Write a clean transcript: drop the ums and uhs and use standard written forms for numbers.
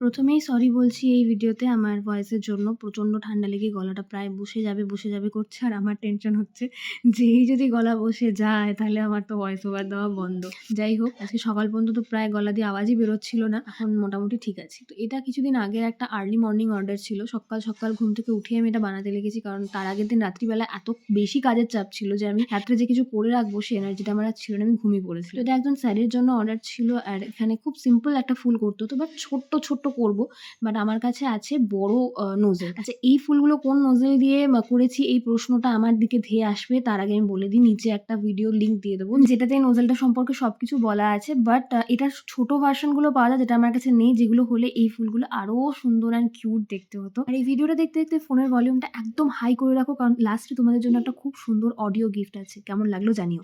প্রথমেই সরি বলছি এই ভিডিওতে আমার ভয়েসের জন্য। প্রচণ্ড ঠান্ডা লেগে গলাটা প্রায় বসে যাবে করছে। আর আমার টেনশন হচ্ছে যে এই যদি গলা বসে যায় তাহলে আমার তো ভয়েস ওভার দেওয়া বন্ধ। যাই হোক, আজকে সকাল পর্যন্ত তো প্রায় গলা দিয়ে আওয়াজই বেরোচ্ছিল না। এখন মোটামুটি ঠিক আছি। তো এটা কিছুদিন আগের একটা আর্লি মর্নিং অর্ডার ছিল। সকাল ঘুম থেকে উঠেই আমি এটা বানাতে লেগেছি। কারণ তার আগের দিন রাত্রিবেলা এত বেশি কাজের চাপ ছিল যে আমি রাত্রে যে কিছু করে রাখবো সেই এনার্জিটা আমার আর ছিল না। আমি ঘুমিয়ে পড়েছিলাম। তো এটা একজন স্যারের জন্য অর্ডার ছিল। আর এখানে খুব সিম্পল একটা ফুল করতে হতো, বাট ছোট্ট করব। বাট আমার কাছে আছে বড় নোজেল। আচ্ছা, এই ফুলগুলো কোন নোজেল দিয়ে করেছি এই প্রশ্নটা আমার দিকে ধেয়ে আসবে। তার আগে আমি বলে দিই, নিচে একটা ভিডিও লিঙ্ক দিয়ে দেবো যেটাতে এই নোজেলটা সম্পর্কে সবকিছু বলা আছে। বাট এটার ছোট ভার্সনগুলো পাওয়া যায় যেটা আমার কাছে নেই, যেগুলো হলে এই ফুলগুলো আরো সুন্দর অ্যান্ড কিউট দেখতে হতো। আর এই ভিডিওটা দেখতে দেখতে ফোনের ভলিউমটা একদম হাই করে রাখো, কারণ লাস্টে তোমাদের জন্য একটা খুব সুন্দর অডিও গিফট আছে। কেমন লাগলো জানিও।